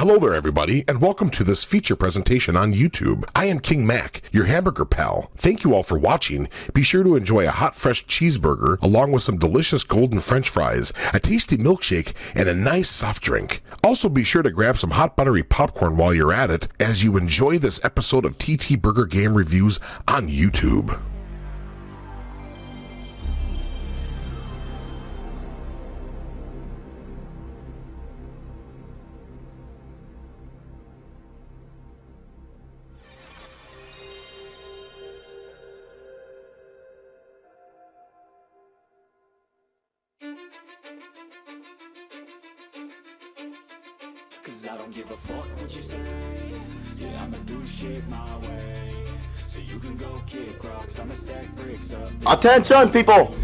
Hello there everybody, and welcome to this feature presentation on YouTube. I am King Mac, your hamburger pal. Thank you all for watching. Be sure to enjoy a hot fresh cheeseburger along with some delicious golden french fries, a tasty milkshake, and a nice soft drink. Also be sure to grab some hot buttery popcorn while you're at it as you enjoy this episode of TTBurger Game Reviews on YouTube. Cause I don't give a fuck what you say. Yeah, I'ma do shit my way. So you can go kick rocks, I'ma stack bricks up. Attention people!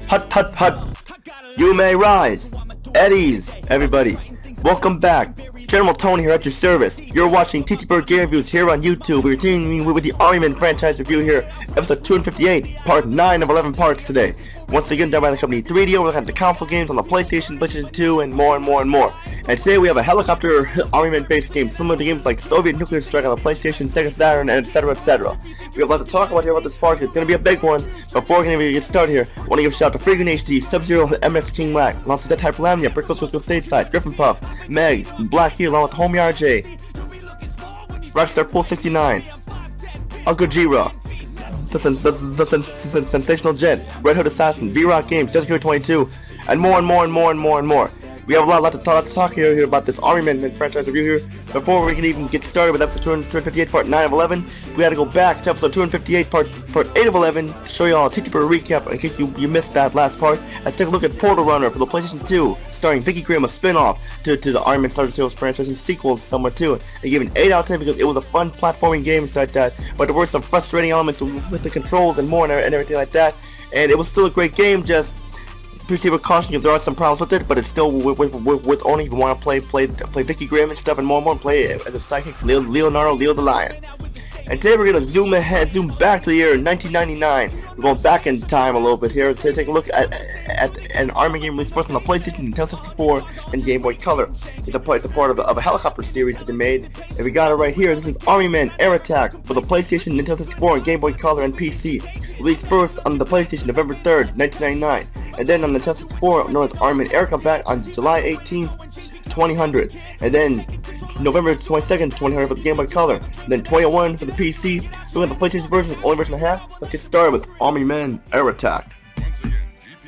Hut hut hut! You may rise! Eddies, everybody! Welcome back! General Tony here at your service. You're watching TTBurger Game Reviews here on YouTube. We're continuing with the Army franchise review here. Episode 258, part 9 of 11 parts today. Once again, done by the company 3D. We're looking at the console games on the PlayStation, PlayStation 2, and more and more and more. And today we have a helicopter armament-based game, similar to games like Soviet Nuclear Strike on the PlayStation, Sega Saturn, and etc, etc. We have a lot to talk about here about this part. It's going to be a big one. Before we're going to get started here, I want to give a shout out to Freakin' HD, Sub-Zero, MF King Lack, Lost Dead Type Lamnia, Brickles with Stateside, Griffin Puff, Megs, Black Heel, along with Homie RJ, Rockstar Pool 69, Uncle G-Rock, the Sensational Jet, Red Hood Assassin, V-Rock Games, Jessica 22, and more and more and more and more and more. We have a lot to talk here about this Army franchise review here. Before we can even get started with episode 258, part 9 of 11, we had to go back to episode 258, part 8 of 11, show you all a TTBurger recap in case you missed that last part. Let's take a look at Portal Runner for the PlayStation 2, starring Vicky Graham, a spin-off to the Army Star Tales franchise and sequels somewhere too. They gave it an 8 out of 10 because it was a fun platforming game like that, but there were some frustrating elements with the controls and more and everything like that. And it was still a great game, just proceed with caution because there are some problems with it, but it's still with only if you want to play Vicky Graham and stuff and more play it as a sidekick Leo the Lion. And today we're going to zoom back to the year 1999. We're going back in time a little bit here to take a look at an Army game released first on the PlayStation, Nintendo 64, and Game Boy Color. It's a part of a helicopter series that they made, and we got it right here. This is Army Men Air Attack for the PlayStation, Nintendo 64, and Game Boy Color and PC. Released first on the PlayStation November 3rd, 1999, and then on the Nintendo 64, known as Army Men Air Combat on July 18th, 2000, and then November 22nd, 2000 for the Game Boy Color, and then 2001 for the PC. Looking at the PlayStation version, the only version I have. Let's get started with Army Men Air Attack.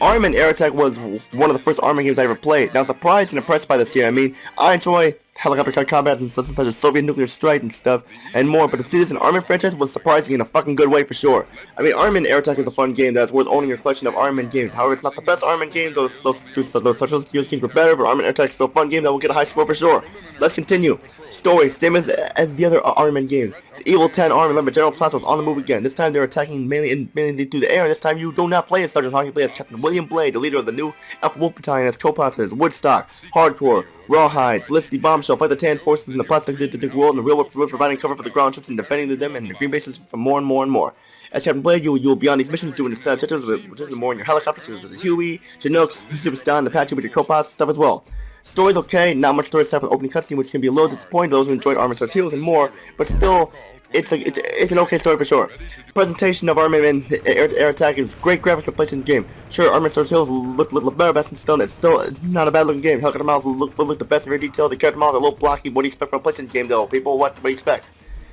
Army Men Air Attack was one of the first Army games I ever played. Now, I was surprised and impressed by this game. I mean, I enjoy helicopter combat and such as Soviet Nuclear Strike and stuff and more, but to see this in Army franchise was surprising in a fucking good way for sure. I mean, Army Men Air Attack is a fun game that's worth owning your collection of Army Men games. However, it's not the best Army Men game. Those social games were better, but Army Men Air Attack is still a fun game that will get a high score for sure. So let's continue. Story, same as the other Army Men games. The Evil 10 Army member General Plaza was on the move again. This time they're attacking mainly through the air, and this time you do not play as Sergeant Hawk. You play as Captain William Blade, the leader of the new Alpha Wolf Battalion, as co-pilots Woodstock, Hardcore, Rawhide, Felicity Bombshell, fight the Tan forces in the plastic world, and the real world providing cover for the ground troops and defending them and the green bases for more and more and more. As Captain Blade, you will be on these missions doing the set objectives with more in your helicopters, such as the Huey, Chinooks, Super Star, and Apache with your co-pilots and stuff as well. Story's okay, not much story except for the opening cutscene, which can be a little disappointing to those who enjoyed Armored Star Heroes and more, but still, it's an okay story for sure. Presentation of Army Men Air Attack is great graphics for PlayStation game. Sure, Armored Star Heroes look better, best and still, it's still not a bad looking game. Helicopter models look the best in very detail. The character models are a little blocky. What do you expect from a PlayStation game though? People, what do you expect?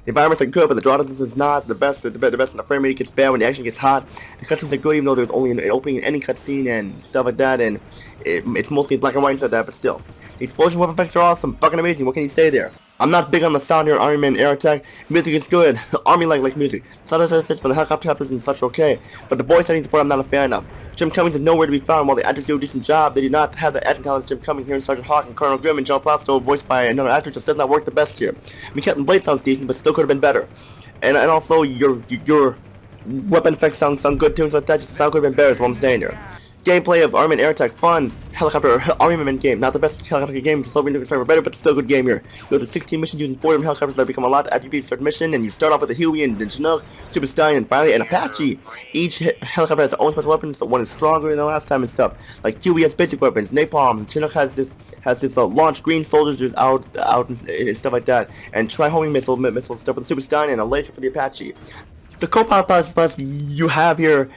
The environments are good, but the draw distance is not the best. The best in the frame rate gets bad when the action gets hot. The cutscenes are good, even though there's only an opening in any cutscene and stuff like that, and it's mostly in black and white and stuff like that, but still. The explosion weapon effects are awesome, fucking amazing. What can you say there? I'm not big on the sound here in Army Men Air Attack. Music is good. Army like music. Sound effects for the helicopters and such okay, but the voice acting support I'm not a fan of. Jim Cummings is nowhere to be found. While the actors do a decent job, they do not have the acting talent Jim Cummings here in Sergeant Hawk and Colonel Grimm and Joe Plasto voiced by another actor just does not work the best here. I mean, Captain Blade sounds decent, but still could have been better. And also your weapon effects sound good too and stuff like that. Just sound could have been better is what I'm saying here. Gameplay of Armament Air Attack, fun helicopter armament game. Not the best helicopter game, Soviet nuclear strike better, but still a good game here. You go to 16 missions using 4 different helicopters that become a lot after you beat a certain mission, and you start off with a Huey and the Chinook, Super Stein, and finally an Apache. Each helicopter has their own special weapons, so one is stronger than the last time and stuff. Like Huey has basic weapons, napalm, Chinook has this launch green soldiers out and stuff like that, and tri-homing missile stuff with the Super Stein and a laser for the Apache. The co-pilots you have here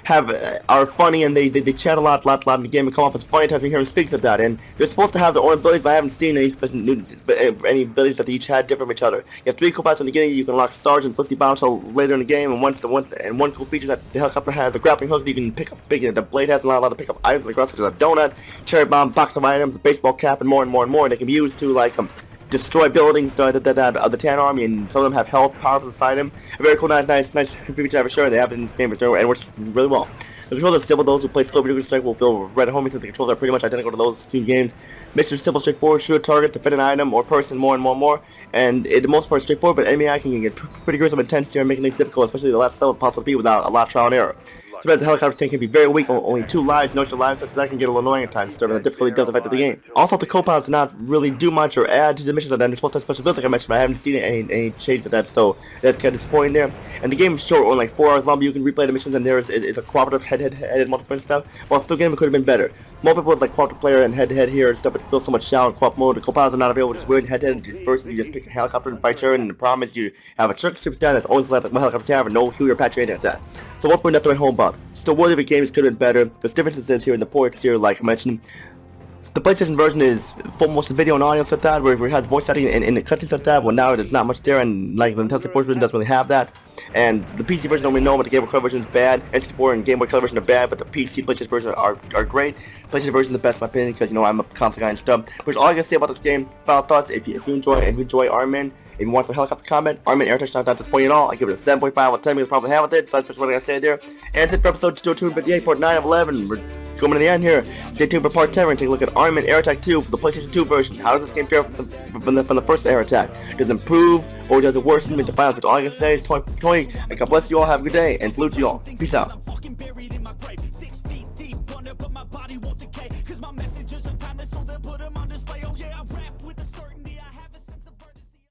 are funny, and they chat a lot in the game and come off as funny times when you hear them speak like that. And they're supposed to have their own abilities, but I haven't seen any abilities that they each had different from each other. You have 3 co-pilots in the beginning. You can unlock Sarge and Felicity Bombshell later in the game, and one cool feature that the helicopter has a grappling hook that you can pick up. The blade has allowed to pick up items like such as a donut, cherry bomb, box of items, a baseball cap, and more and more and more. And they can be used to destroy buildings of the Tan Army, and some of them have health powers inside them. A very cool, nice feature to have, sure. They have it in this game, and it works really well. The controls are simple. Those who play Soviet nuclear strike will feel right at home since the controls are pretty much identical to those 2 games. Missions are simple, straightforward, shoot a target, defend an item or person, more and more. And the most part straightforward, but enemy action can get pretty gruesome and intense here, making things difficult, especially the last level possible to beat without a lot of trial and error. Sometimes the helicopter tank can be very weak, only 2 lives, no extra lives, so that can get a little annoying at times, disturbing the difficulty does affect the game. Also, the co-pilots do not really do much or add to the missions, and they're supposed to have special abilities like I mentioned, but I haven't seen any changes to that, so that's kind of disappointing there. And the game is short, only like 4 hours long, but you can replay the missions, and there is a cooperative head-to-head multiplayer stuff. While still game, it could have been better. Multiple is like cooperative player and head-to-head here and stuff, but it's still so much shallow in co-op mode. The co-pilots are not available, just weird head-to-head versus you just pick a helicopter and fight her, and the problem is you have a trick super stand that's only selected what helicopters you have, and no Huey or Apache or anything like that. So 1.0 not to write home about. Still worthy of a game, could have been better. There's differences here in the ports here, like I mentioned. The PlayStation version is full motion video and audio stuff like that, where it has voice acting and the cutscenes like that. Well, now there's not much there, and like the Nintendo 64 version doesn't really have that. And the PC version don't really know, but the Game Boy Color version is bad. N64 and Game Boy Color version are bad, but the PC PlayStation version are great. PlayStation version is the best in my opinion, because I'm a console guy and stuff. Which all I gotta say about this game. Final thoughts: if you enjoy Armament, if you want some helicopter combat, Armament Air Attack not disappointing at all. I give it a 7.5 out of 10 because probably have with it. So that's what I gotta say there. And that's it for episode 258, part 9 of 11. We're coming to the end here. Stay tuned for part 10 and take a look at Armament Air Attack 2 for the PlayStation 2 version. How does this game fare from the first Air Attack? Does it improve or does it worsen? Make the finals. Which all I can say is 20. And God bless you all. Have a good day and salute you all. Peace out.